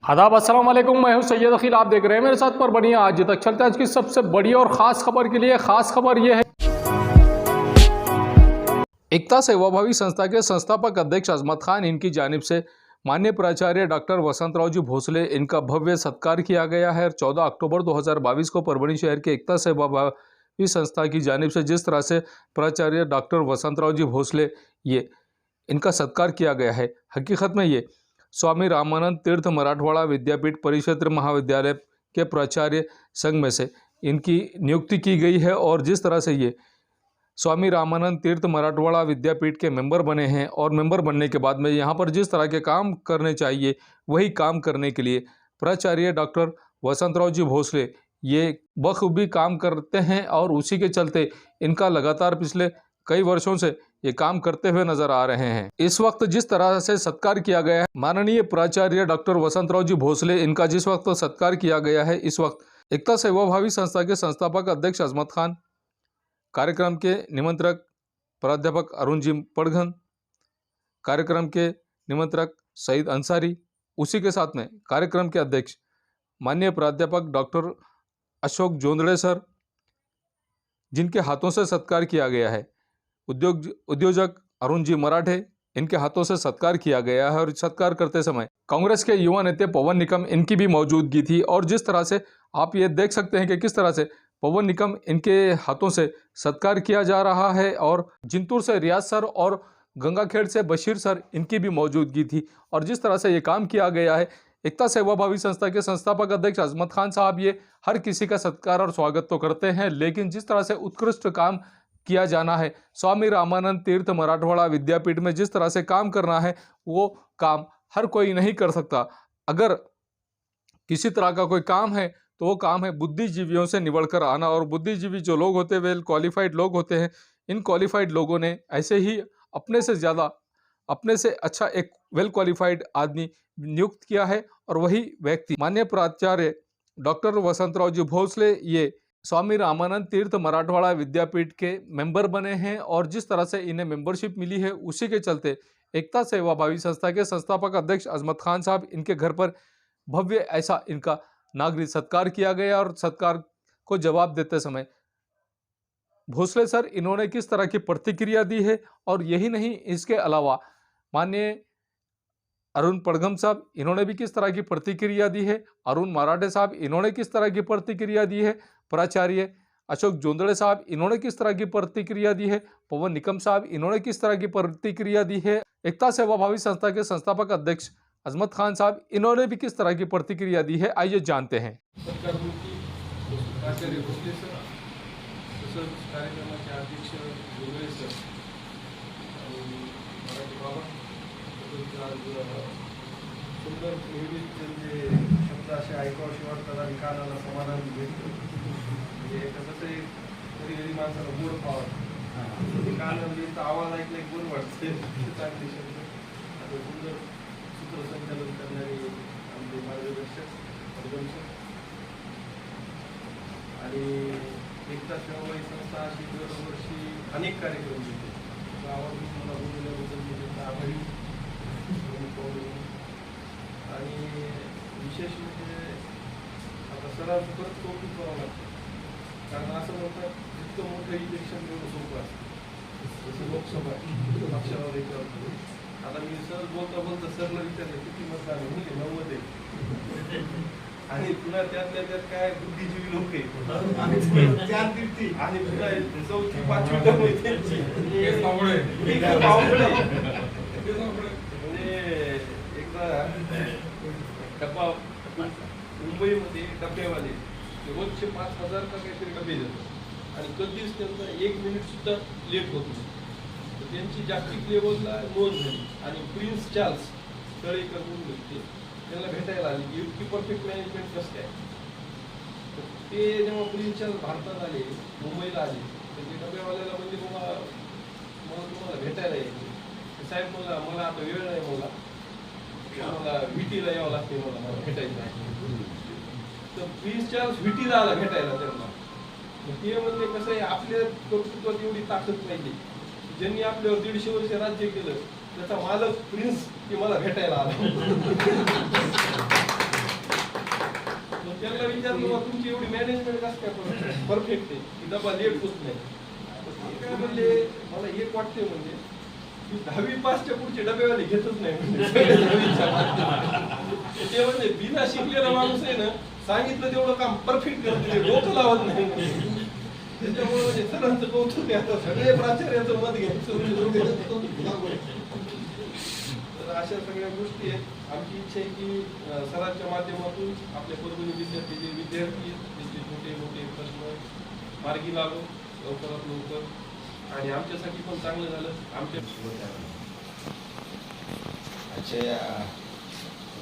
आदाब अस्सलाम वालेकुम, मैं हूं सैयद अखिल। आप देख रहे हैं मेरे साथ पर बनिए आज तक। चलते हैं आज की सबसे बड़ी और ख़ास खबर के लिए। ख़ास खबर यह है, एकता सेवाभावी संस्था के संस्थापक अध्यक्ष अजमत खान, इनकी जानिब से माननीय प्राचार्य डॉक्टर वसंतराव जी भोसले, इनका भव्य सत्कार किया गया है। 14 अक्टूबर 2022 को परभणी शहर के एकता सेवाभावी संस्था की जानिब से जिस तरह से प्राचार्य डॉक्टर वसंतराव जी भोसले इनका सत्कार किया गया है, हकीकत में ये स्वामी रामानंद तीर्थ मराठवाड़ा विद्यापीठ परिक्षेत्र महाविद्यालय के प्राचार्य संघ में से इनकी नियुक्ति की गई है। और जिस तरह से ये स्वामी रामानंद तीर्थ मराठवाड़ा विद्यापीठ के मेंबर बने हैं और मेंबर बनने के बाद में यहाँ पर जिस तरह के काम करने चाहिए वही काम करने के लिए प्राचार्य डॉक्टर वसंतराव जी भोसले ये बखूबी काम करते हैं। और उसी के चलते इनका लगातार पिछले कई वर्षों से ये काम करते हुए नजर आ रहे हैं। इस वक्त जिस तरह से सत्कार किया गया है माननीय प्राचार्य डॉक्टर वसंतराव जी भोसले, इनका जिस वक्त सत्कार किया गया है, इस वक्त एकता सेवाभावी संस्था के संस्थापक अध्यक्ष अजमत खान, कार्यक्रम के निमंत्रक प्राध्यापक अरुण जी पड़घन, कार्यक्रम के निमंत्रक सईद अंसारी, उसी के साथ में कार्यक्रम के अध्यक्ष माननीय प्राध्यापक डॉक्टर अशोक जोंदड़े सर, जिनके हाथों से सत्कार किया गया है, उद्योजक अरुण जी मराठे, इनके हाथों से सत्कार किया गया है। और सत्कार करते समय कांग्रेस के युवा नेता पवन निकम, इनकी भी मौजूदगी थी। और जिस तरह से आप ये देख सकते हैं कि किस तरह से पवन निकम, इनके हाथों से सत्कार किया जा रहा है। और जिंतूर से रियाज सर और गंगाखेड़ से बशीर सर, इनकी भी मौजूदगी थी। और जिस तरह से ये काम किया गया है, एकता सेवाभावी संस्था के संस्थापक अध्यक्ष अजमत खान साहब ये हर किसी का सत्कार और स्वागत तो करते हैं, लेकिन जिस तरह से उत्कृष्ट काम किया जाना है, स्वामी रामानंद तीर्थ मराठवाड़ा विद्यापीठ में जिस तरह से काम करना है, वो काम हर कोई नहीं कर सकता। अगर किसी तरह का कोई काम है तो वो काम है बुद्धिजीवियों से निबड़ कर आना। और बुद्धिजीवी जो लोग होते हैं, वेल क्वालिफाइड लोग होते हैं। इन क्वालिफाइड लोगों ने ऐसे ही अपने से ज़्यादा, अपने से अच्छा एक वेल क्वालिफाइड आदमी नियुक्त किया है। और वही व्यक्ति माननीय प्राचार्य डॉक्टर वसंतराव जी भोसले ये स्वामी रामानंद तीर्थ मराठवाड़ा विद्यापीठ के मेंबर बने हैं। और जिस तरह से इन्हें मेंबरशिप मिली है, उसी के चलते एकता सेवाभावी संस्था के संस्थापक अध्यक्ष अजमत खान साहब, इनके घर पर भव्य ऐसा इनका नागरिक सत्कार किया गया। और सत्कार को जवाब देते समय भोसले सर, इन्होंने किस तरह की प्रतिक्रिया दी है, और यही नहीं, इसके अलावा माननीय अरुण पड़घम साहब, इन्होंने भी किस तरह की प्रतिक्रिया दी है, अरुण मराठे साहब, इन्होंने किस तरह की प्रतिक्रिया दी है, प्राचार्य अशोक जोंदड़े साहब, इन्होंने किस तरह की प्रतिक्रिया दी है, पवन निकम साहब, इन्होंने किस तरह की प्रतिक्रिया दी है, एकता सेवाभावी संस्था के संस्थापक अध्यक्ष अजमत खान साहब, इन्होंने भी किस तरह की प्रतिक्रिया दी है, आइए जानते हैं। सुंदर विविध त्यांचे शब्द असे ऐकावेसे वाटतात आणि कानाला समाधान भेटतं. म्हणजे कसं एक कधी कधी माणसाला गोड पावत कानाला आवाज ऐकला एक गोड वाटते. चांगले शब्द आता सुंदर सूत्रसंचालन करणारे आमचे मार्गदर्शक मार्गदर्शक आणि एकता सेवाभावी संस्था अशी दरवर्षी अनेक कार्यक्रम घेते. आवाज मला बोलल्याबद्दल मी त्यांचा आभारी आणि विशेष म्हणजे आता सराव परत कौतुक करावं लागतं. कारण असं म्हणतात जितकं मोठं इलेक्शन तेवढं सोपं असतं. जसं लोकसभा पक्षावर याच्यावर आता मी सर बोलता सरला विचारलं किती मतदान म्हणजे 90 आहे. आणि पुन्हा त्यातल्या त्यात काय बुद्धिजीवी लोक आहे आणि पुन्हा 4थी 5वी टर्म आहे त्यांची. डब्बा मुंबईमध्ये डब्यावाले रोजचे 5,000 का काहीतरी डबे देतात आणि कधीच त्यांचा 1 मिनिट सुद्धा लेट होत नाही. तर त्यांची जागतिक लेवलला नोंद झाली. आणि प्रिन्स चार्ल्स तळेकर म्हणून होते, त्यांना भेटायला आले की इतकी परफेक्ट मॅनेजमेंट कसं काय. तर ते जेव्हा प्रिन्स चार्ल्स भारतात आले, मुंबईला आले, तर ते डब्यावाल्याला म्हणजे मला तुम्हाला भेटायला यायचं. साहेब मला आता वेळ नाही, मला व्हीटीला यावं लागते, मला भेटायचं आहे. तर प्रिन्स चार्ल्स व्हीटीला आला भेटायला त्यांना. ते म्हणले कसं आहे, आपल्या कर्तृत्वात एवढी ताकद पाहिजे, ज्यांनी आपल्यावर 150 वर्ष राज्य केलं त्याचा मालक प्रिन्स की मला भेटायला आला. विचारलं बा तुमची एवढी मॅनेजमेंट कसं काय परफेक्ट आहे की डबा लेट होत नाही. काय म्हणले मला एक वाटते म्हणजे की 10वी पासच्या पुढचे डबेवाले घेतच नाही म्हणजे ते म्हणजे बिना शिकलेला माणूस आहे ना सांगितलं तेवढं काम परफेक्ट करते डोकं लावत नाही. त्याच्यामुळे म्हणजे सरांचं कौतुक आहे. आता सगळे प्राचार्याचं मत घ्यायचं. तर अशा सगळ्या गोष्टी आहेत. आमची इच्छा आहे की सरांच्या माध्यमातून आपल्या परभणी जिल्ह्यातले जे विद्यार्थी त्यांचे छोटे मोठे प्रश्न मार्गी लागो लवकरात लवकर आणि आमच्यासाठी पण चांगलं झालं. आमच्या आजच्या या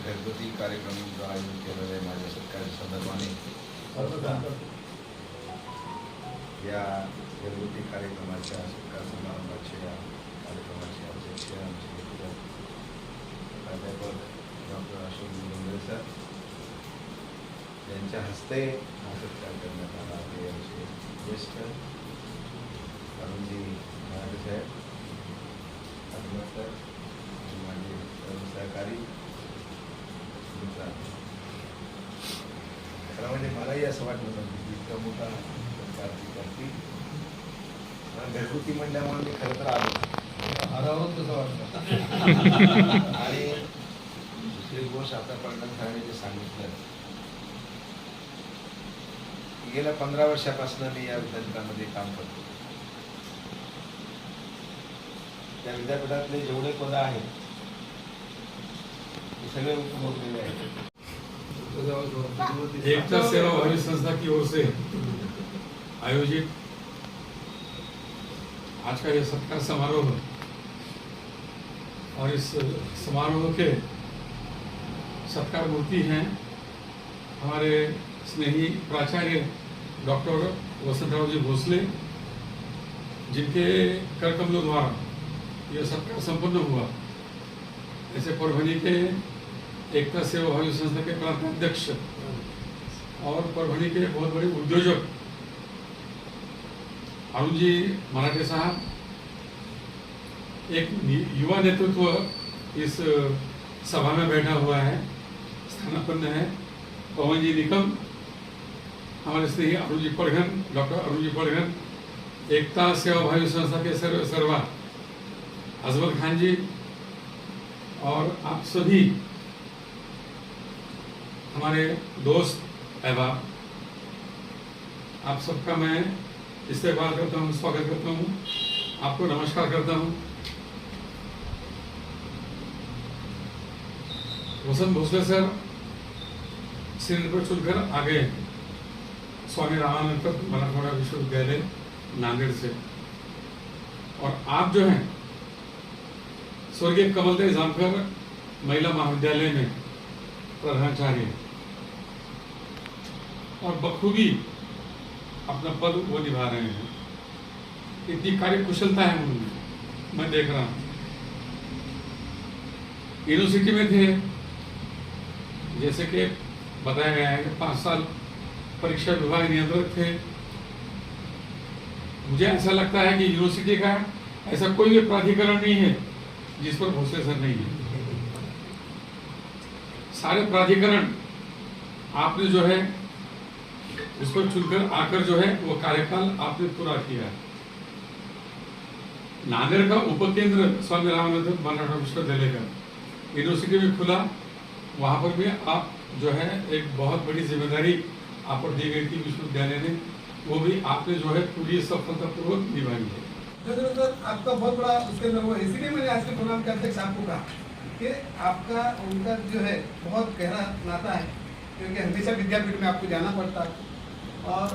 घरगुती कार्यक्रम जो आयोजित केलेला आहे माझ्या सरकारच्या संदर्भाने या घरगुती कार्यक्रमाच्या सत्कार समारंभाच्या या कार्यक्रमाचे अध्यक्ष आमचे प्राध्यापक डॉक्टर अशोक मुंडे सर यांच्या हस्ते हा सत्कार करण्यात आला. ते आमचे ज्येष्ठ अरुणजी मराठे साहेब सर आणि माझे सहकारी मित्र. खरं म्हणजे मलाही असं वाटलं नव्हतं की इतका मोठा सत्कार ती करतील. घरगुती म्हणल्यामुळे मी खरं तर आलो तसं वाटतं. आणि दुसरी गोष्ट आता पडणं साहेबांनी जे सांगितलं गेल्या 15 वर्षापासून मी या विद्यापीठामध्ये काम करतो. त्या विद्यापीठातले जेवढे पद आहेत ते सगळे उपभोगलेले आहेत. एकता सेवा भावी संस्था की ओर से आयोजित आज का यह सत्कार समारोह और इस समारोह के सत्कार मूर्ति हैं हमारे स्नेही प्राचार्य डॉक्टर वसंतराव जी भोसले, जिनके कर कमलों द्वारा यह सत्कार संपन्न हुआ. ऐसे परभणी के एकता सेवा भावी संस्था के प्रांत अध्यक्ष और परभणी के बहुत बड़े उद्योजक अरुण जी मराठे साहब, एक युवा नेतृत्व इस सभा में बैठा हुआ है, स्थानापन्न है. पवन जी निकम, हमारे स्नेही अरुण जी पड़घन, डॉक्टर अरुण जी पड़घन, एकता सेवा भावी संस्था के सर्वा अजमल खान जी और आप सभी हमारे दोस्त अहबाब, आप सबका मैं इस्तेमाल करता हूँ, स्वागत करता हूँ, आपको नमस्कार करता हूँ. वसंत भोसले सर सिर पर चुनकर आ गए स्वामी रामानंद मराठवाड़ा विश्वविद्यालय नांदेड़ से, और आप जो हैं स्वर्गीय कमलदेव जामकर महिला महाविद्यालय में प्रधानाचार्य और बखूबी अपना पद वो निभा रहे हैं. इतनी कार्य कुशलता है उनमें, मैं देख रहा हूँ. यूनिवर्सिटी में थे, जैसे कि बताया गया है कि 5 साल परीक्षा विभाग नियंत्रक थे. मुझे ऐसा लगता है कि यूनिवर्सिटी का ऐसा कोई भी प्राधिकरण नहीं है जिस पर भोसले सर नहीं है. सारे प्राधिकरण आपने जो है उसको चुनकर आकर जो है वो कार्यकाल आपने पूरा किया. नांदेड़ का उपकेंद्र स्वामी रामानंद मराठवाड़ा विश्वविद्यालय का यूनिवर्सिटी में खुला, वहां पर भी आप जो है एक बहुत बड़ी जिम्मेदारी आप पर दी गई थी विश्वविद्यालय ने, वो भी आपने जो है पूरी सफलतापूर्वक निभाई है. आपका बहुत बड़ा उसके अंदर वो, इसीलिए मैंने आज के प्रोग्राम के अध्यक्ष आपको कहा कि आपका उनका जो है बहुत गहरा नाता है, क्योंकि हमेशा विद्यापीठ में आपको जाना पड़ता और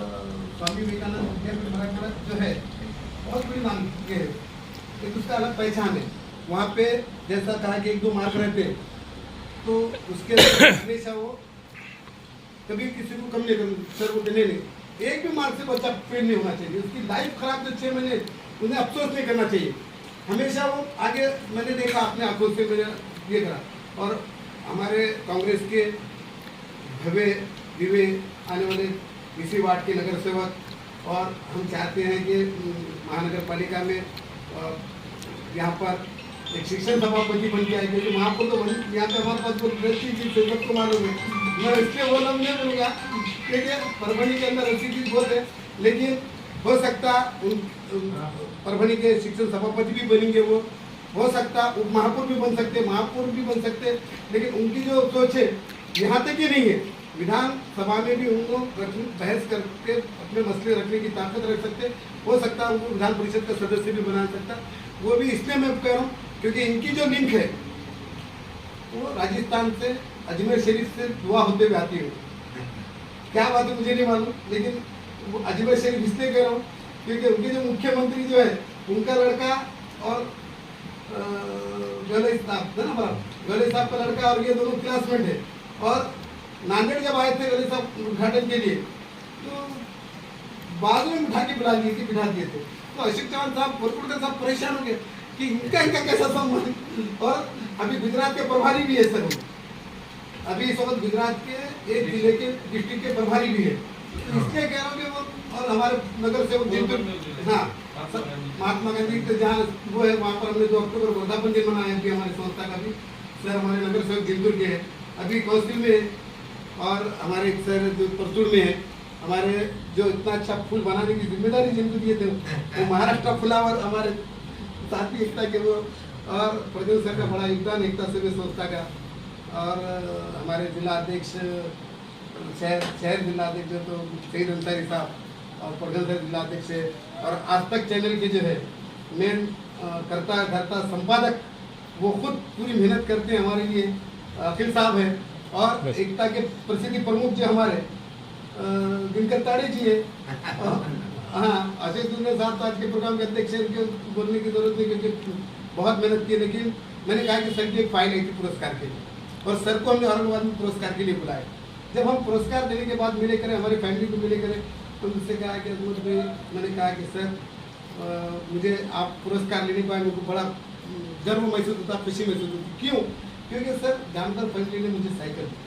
स्वामी विवेकानंद विद्यापीठ मराठवाड़ा जो है बहुत बड़ी नाम के है, एक उसका अलग पहचान है. वहाँ पे जैसा कहा कि 1-2 मार्क रहते तो उसके हमेशा वो कभी किसी को कम नहीं सर वो देने नहीं, एक भी मार्क से बच्चा फेल नहीं होना चाहिए. उसकी लाइफ खराब जो 6 महीने उन्हें अफसोस नहीं करना चाहिए. हमेशा वो आगे मैंने देखा अपने आंखों से मैंने ये करा. और हमारे कांग्रेस के भव्य दिव्य आने वाले इसी वार्ड के नगर सेवक, और हम चाहते हैं कि महानगर पालिका में यहाँ पर एक शिक्षण सभापति बन के आए, क्योंकि वहाँ पर तो यहाँ पे हमारे पास बहुत गलती थी, सेवक को मालूम है मैं इसलिए वो नाम नहीं बोलूँगा क्योंकि परभणी के अंदर अच्छी चीज बहुत है, लेकिन हो सकता परभणी के शिक्षण सभापति भी बनेंगे, वो हो सकता उप महापौर भी बन सकते, महापौर भी बन सकते, लेकिन उनकी जो सोच है यहाँ तक ही नहीं है। विधानसभा में भी उनको बहस करके अपने मसले रखने की ताकत रख सकते, हो सकता है उनको विधान परिषद का सदस्य भी बना सकता। वो भी इसलिए मैं कह रहा हूँ क्योंकि इनकी जो लिंक है वो राजस्थान से, अजमेर शरीफ से दुआ होते हुए आती है। क्या बात है मुझे नहीं मालूम, लेकिन वो अजमेर शरीफ इसलिए कह रहा हूँ क्योंकि उनके जो मुख्यमंत्री जो है उनका लड़का और गहलोत साहब है ना, गहलोत साहब का लड़का और ये दोनों क्लासमेट है। और नांदेड़ जब आए थे गहलोत साहब उद्घाटन के लिए तो बाद में बिठा के बिठा दिए थे। तो अशोक चौहान साहब बोरकुटकर साहब परेशान हो गए कि इनका कैसा संबंध। और अभी गुजरात के प्रभारी भी है सर, अभी इस वक्त गुजरात के एक जिले के डिस्ट्रिक्ट के प्रभारी भी है। इसलिए कह रहा हूँ कि वो और हमारे नगर सेवक जिंतुर, हाँ महात्मा गांधी के जहाँ वो है वहाँ पर हमने 2 अक्टूबर वर्धापन दिन मनाया भी हमारी संस्था का भी। सर हमारे नगर सेवक जिंतुर के हैं, अभी काउंसिल में है। और हमारे एक सर जो परचूर में है, हमारे जो इतना अच्छा फूल बनाने की जिम्मेदारी जिनको दिए थे वो महाराष्ट्र फ्लावर हमारे साथी एकता के वो, और प्रज्वल सर का बड़ा योगदान एकता सेवी संस्था का। और हमारे जिला अध्यक्ष शहर जिला अध्यक्ष जो तो शहीद अंसारी साहब और प्रज्वल सर जिला अध्यक्ष है। और आज तक चैनल के जो है मेन करता धरता संपादक वो खुद पूरी मेहनत करते हैं हमारे लिए, अखिल साहब है। और एकता के प्रसिद्धि प्रमुख जो हमारे दिनकर ताड़े जी है। हाँ अशोक दुल्ले साहब तो आज के प्रोग्राम के अध्यक्ष हैं, उनके बोलने की जरूरत नहीं क्योंकि बहुत मेहनत की। लेकिन मैंने कहा कि सर की एक फाइल आई थी पुरस्कार के लिए, और सर को हमने औरंगाबाद में पुरस्कार के लिए बुलाया। जब हम पुरस्कार देने के बाद मिले करें, हमारी फैमिली को मिले करें, तो मुझसे कहा कि मैंने कहा कि सर मुझे आप पुरस्कार लेने के बाद मेरे को बड़ा गर्व महसूस होता, खुशी महसूस होती। क्यों? क्योंकि सर जानकर फैमिली ने मुझे साइकिल दी।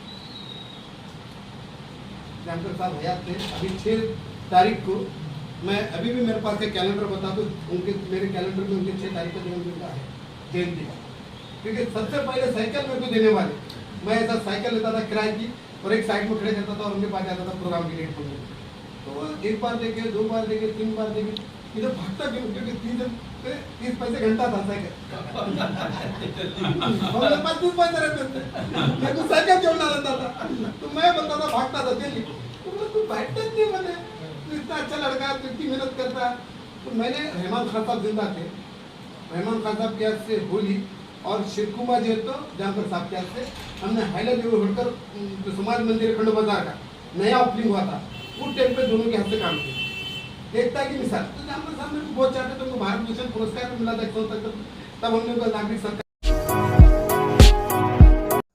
जानकर साहब हयात थे, अभी 6 तारीख को मैं अभी भी मेरे पास एक कैलेंडर बता दूँ, उनके मेरे कैलेंडर में उनके 6 तारीख का जन्मदिन का है, जयंती का। क्योंकि सबसे पहले साइकिल मेरे को देने वाले, मैं ऐसा साइकिल लेता था किराए की और एक साइड में खड़े करता था और उनके पास जाता था प्रोग्राम के लिए। तो एक बार देखे, 2 बार देखे, 3 बार देखे, इधर भागता क्यों? क्योंकि 30 पैसे घंटा था साइकिल। मेरे पास 30 पैसे रहते थे, मेरे को साइकिल जोड़ना रहता था, तो मैं बोलता था भागता था दिल्ली। तो तू बैठता नहीं, मैंने तू इतना अच्छा लड़का है, तू इतनी मेहनत करता है। तो मैंने रहमान खान साहब जिंदा थे, रहमान खान साहब के हाथ से होली, और शिव कुमार जी तो जानकर साहब के हाथ से हमने हाईलाइट होटकर समाज मंदिर खंडो बाजार का नया ओपनिंग हुआ था, उस टाइम पे दोनों के हाथ से काम किया। एकता की मिसाल। तो जानकर साहब मेरे को बहुत चाहते थे, उनको भारत भूषण पुरस्कार मिला था 100 तक, तब हमने उनका नागरिक सरकार।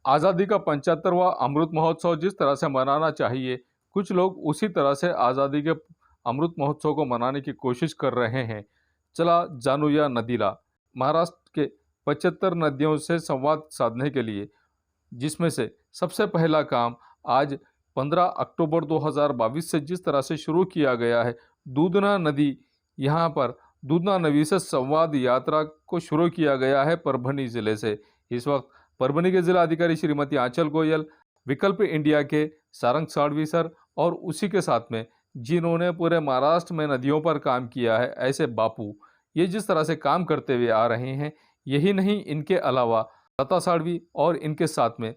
आज़ादी का 75वां अमृत महोत्सव जिस तरह से मनाना चाहिए, कुछ लोग उसी तरह से आज़ादी के अमृत महोत्सव को मनाने की कोशिश कर रहे हैं। चला जानू या नदीला, महाराष्ट्र के 75 नदियों से संवाद साधने के लिए, जिसमें से सबसे पहला काम आज 15 अक्टूबर 2022 से जिस तरह से शुरू किया गया है, दूधना नदी, यहाँ पर दूधना नदी से संवाद यात्रा को शुरू किया गया है परभणी जिले से। इस वक्त परभणी के जिला अधिकारी श्रीमती आंचल गोयल, विकल्प इंडिया के सारंग साड़वी सर और उसी के साथ में जिन्होंने पूरे महाराष्ट्र में नदियों पर काम किया है, ऐसे बापू, ये जिस तरह से काम करते हुए आ रहे हैं, यही नहीं इनके अलावा लता साड़वी और इनके साथ में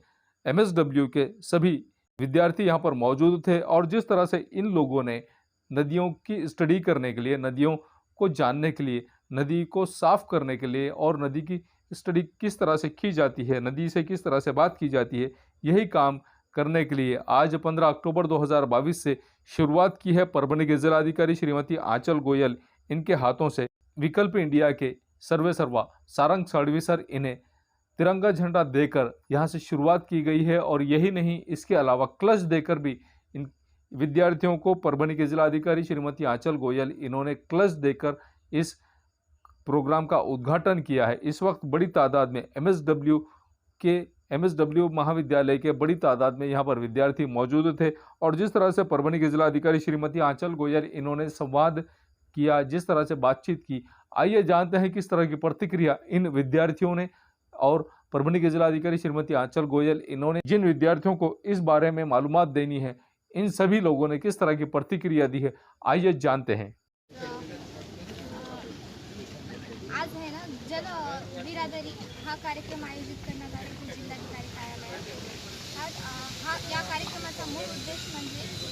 MSW के सभी विद्यार्थी यहाँ पर मौजूद थे। और जिस तरह से इन लोगों ने नदियों की स्टडी करने के लिए, नदियों को जानने के लिए, नदी को साफ करने के लिए और नदी की स्टडी किस तरह से की जाती है, नदी से किस तरह से बात की जाती है, यही काम करने के लिए आज 15 अक्टूबर 2022 से शुरुआत की है परभणी के जिलाधिकारी श्रीमती आंचल गोयल, इनके हाथों से विकल्प इंडिया के सर्वे सर्वा सारंग साड़वी सर, इन्हें तिरंगा झंडा देकर यहाँ से शुरुआत की गई है। और यही नहीं, इसके अलावा क्लच देकर भी इन विद्यार्थियों को परभणी के जिलाधिकारी श्रीमती आंचल गोयल, इन्होंने क्लच देकर इस प्रोग्राम का उद्घाटन किया है। इस वक्त बड़ी तादाद में MSW महाविद्यालय के बड़ी तादाद में यहाँ पर विद्यार्थी मौजूद थे। और जिस तरह से परभणी के जिलाधिकारी श्रीमती आंचल गोयल, इन्होंने संवाद किया, जिस तरह से बातचीत की, आइए जानते हैं किस तरह की प्रतिक्रिया इन विद्यार्थियों ने और परभणी के जिलाधिकारी श्रीमती आंचल गोयल, इन्होंने जिन विद्यार्थियों को इस बारे में मालूमात देनी है, इन सभी लोगों ने किस तरह की प्रतिक्रिया दी है, आइए जानते हैं। आज है ना जन बिरादरी हा कार्यक्रम आयोजित करण्यात आला आहे जिल्हाधिकारी कार्यालयात। या कार्यक्रमाचा मूळ उद्देश म्हणजे की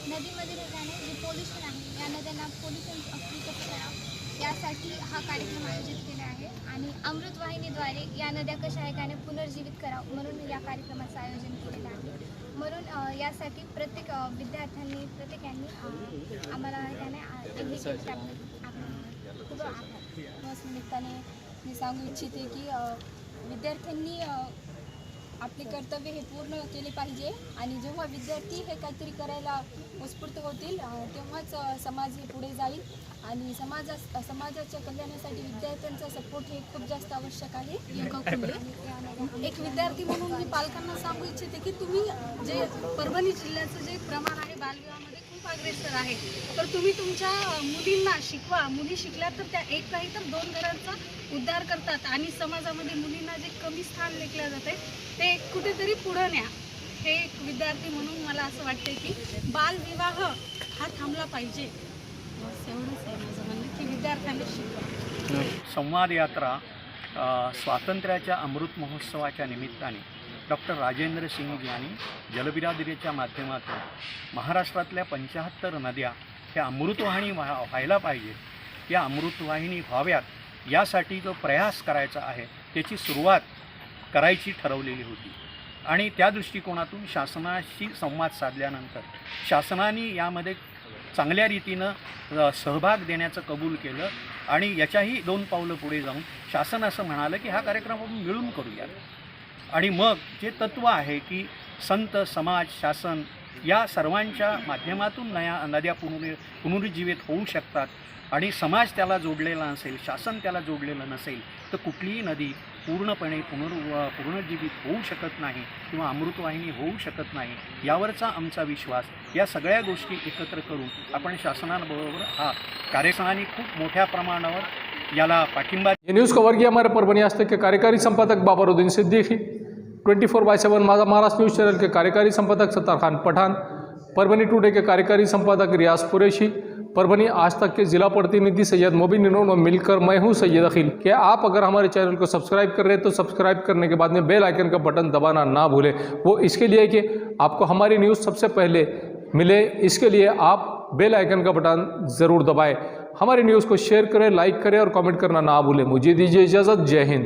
नदीमध्ये ठिकाणी जे पोल्युशन आहे या नद्यांना पोल्युशन फ्री करावं यासाठी हा कार्यक्रम आयोजित केला आहे आणि अमृत वाहिनीद्वारे या नद्या कशा आहे त्याने पुनर्जीवित करावं म्हणून या कार्यक्रमाचं आयोजन केलेलं आहे। म्हणून यासाठी प्रत्येक विद्यार्थ्यांनी प्रत्येकांनी आम्हाला त्याने खूप आभार निमित्ताने मी सांगू इच्छिते की विद्यार्थ्यांनी आपले कर्तव्य हे पूर्ण केले पाहिजे आणि जेव्हा विद्यार्थी हे काहीतरी करायला उत्स्फूर्त होतील तेव्हाच समाज हे पुढे जाईल आणि समाजाच्या कल्याणासाठी विद्यार्थ्यांचा सपोर्ट हे खूप जास्त आवश्यक आहे। एक विद्यार्थी म्हणून मी पालकांना सांगू इच्छिते की तुम्ही जे परभणी जिल्ह्याचं जे प्रमाण आहे बालविवाहामध्ये खूप अग्रेसर आहे, तर तुम्ही तुमच्या मुलींना शिकवा। मुली शिकल्या तर त्या एक काही तर दोन घरांचा उद्धार करतात आणि समाजामध्ये मुलींना जे कमी स्थान लेखलं जाते ते कुठेतरी पुढे न्या। हे एक विद्यार्थी म्हणून मला असं वाटते की बालविवाह हा थांबला पाहिजे। एवढंच आहे माझं म्हणणं की विद्यार्थ्यांना शिकवा। संवाद यात्रा स्वातंत्र्याच्या अमृत महोत्सवाच्या निमित्ताने डॉक्टर राजेंद्र सिंग यांनी जलबिरादरीच्या माध्यमातून महाराष्ट्रातल्या 75 नद्या ह्या अमृतवाहिनी व्हायला पाहिजेत, या अमृतवाहिनी व्हाव्यात यासाठी जो प्रयास करायचा आहे त्याची सुरुवात करायची ठरवलेली होती आणि त्या दृष्टिकोनातून शासनाशी संवाद साधल्यानंतर शासनाने यामध्ये चांगल्या रीतीनं सहभाग देण्याचं कबूल केलं आणि याच्याही 2 पावलं पुढे जाऊन शासन असं म्हणालं की हा कार्यक्रम आपण मिळून करूया आणि मग जे तत्त्व आहे की संत, समाज, शासन या सर्वांच्या माध्यमातून नद्या पुनरुज्जीवित होऊ शकतात आणि समाज त्याला जोडलेला नसेल, शासन त्याला जोडलेलं नसेल तर कुठलीही नदी पूर्णपणे पुनरुज्जीवित होऊ शकत नाही किंवा अमृतवाहिनी होऊ शकत नाही। यावरचा आमचा विश्वास, या सगळ्या गोष्टी एकत्र करून आपण शासनाबरोबर हा कार्यक्रमाने खूप मोठ्या प्रमाणावर याला पाठिंबा। ये न्यूज़ कवर किया हमारे परभणी आज तक के कार्यकारी संपादक बाबरुद्दीन सिद्दीकी, 24/7 महाराष्ट्र न्यूज़ चैनल के कार्यकारी संपादक सत्तार खान पठान, परभणी टुडे के कार्यकारी संपादक रियाज कुरैशी, परभणी आज तक के जिला प्रतिनिधि सैयद मोबिन इन्होंने मिलकर मैं हूं सैयद अखिल। क्या आप अगर हमारे चैनल को सब्सक्राइब कर रहे हैं तो सब्सक्राइब करने के बाद में बेल आइकन का बटन दबाना ना भूलें। वो इसके लिए कि आपको हमारी न्यूज़ सबसे पहले मिले, इसके लिए आप बेल आइकन का बटन ज़रूर दबाएं। हमारी न्यूज़ को शेयर करें, लाइक करें और कमेंट करना ना भूलें। मुझे दीजिए इजाज़त। जय हिंद।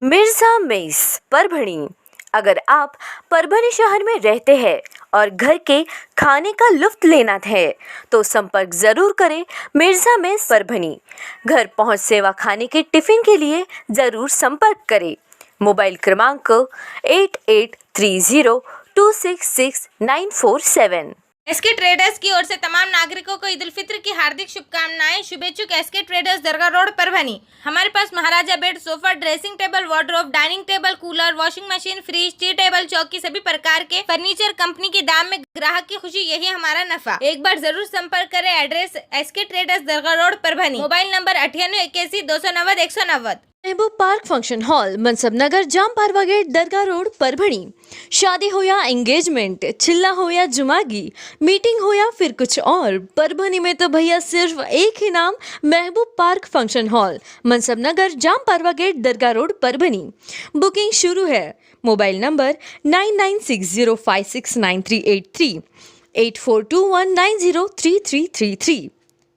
मिर्जा मेस परभणी। अगर आप परभणी शहर में रहते हैं और घर के खाने का लुत्फ लेना है तो संपर्क ज़रूर करें मिर्जा मेस परभणी। घर पहुंच सेवा खाने के टिफ़िन के लिए ज़रूर संपर्क करें। मोबाइल क्रमांक 8830266947। एसके ट्रेडर्स की ओर से तमाम नागरिकों को ईद उल फित्र की हार्दिक शुभकामनाएं। शुभेच्छुक एसके ट्रेडर्स दरगाह रोड परभणी। हमारे पास महाराजा bed, sofa, dressing table, wardrobe, dining table, cooler, washing machine, fridge, tea table, चौकी सभी प्रकार के फर्नीचर कंपनी के दाम में ग्राहक की खुशी, यही हमारा नफा। एक बार जरूर संपर्क करें। एड्रेस एसके ट्रेडर्स दरगाह road Parbhani. Mobile number 9881 290 190। Mehboob park function hall, Mansab Nagar, Jam Parwa gate, दरगाह रोड परभणी। शादी हो या एंगेजमेंट, चिल्ला हो या जुमागी, मीटिंग हो या फिर कुछ और, परभणी में तो भैया सिर्फ एक ही नाम, महबूब park function hall, Mansab Nagar, Jam Parwa gate, दरगाह रोड परभणी। बुकिंग शुरू है। Mobile number 9960569383, 8421903333।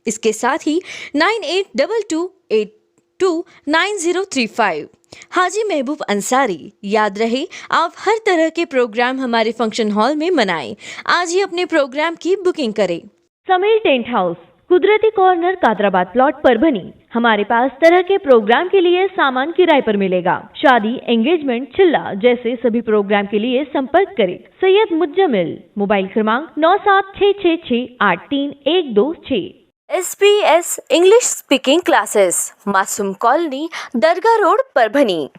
इसके साथ ही 9822829035। हाजी महबूब अंसारी। याद रहे, आप हर तरह के प्रोग्राम हमारे फंक्शन हॉल में मनाएं। आज ही अपने प्रोग्राम की बुकिंग करें। समीर टेंट हाउस, कुदरती कॉर्नर, कादराबाद प्लॉट, परभणी। हमारे पास तरह के प्रोग्राम के लिए सामान किराए पर मिलेगा। शादी, एंगेजमेंट, चिल्ला जैसे सभी प्रोग्राम के लिए संपर्क करें। सैयद मुज्जमिल। मोबाइल क्रमांक 9766683126। SBS इंग्लिश स्पीकिंग क्लासेस, मासूम कॉलोनी, दरगाह रोड परभणी।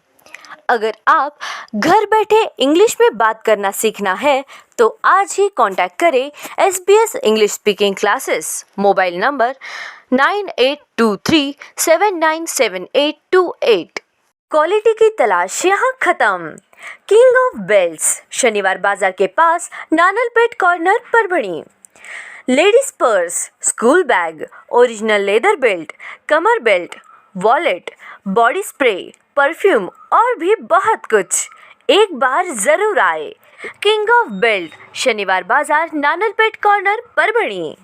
अगर आप घर बैठे इंग्लिश में बात करना सीखना है तो आज ही कांटेक्ट करें SBS English speaking classes. Mobile number 9823797828। Quality की तलाश यहाँ खत्म। King of belts, Shaniwar Bazaar के पास, Nanalpet corner, Parbhani. Ladies purse, school bag, original leather belt, कमर belt, wallet, body spray, perfume और भी बहुत कुछ। एक बार जरूर आए। किंग ऑफ बेल्ट, शनिवार बाजार, नानलपेट कॉर्नर, परभणी।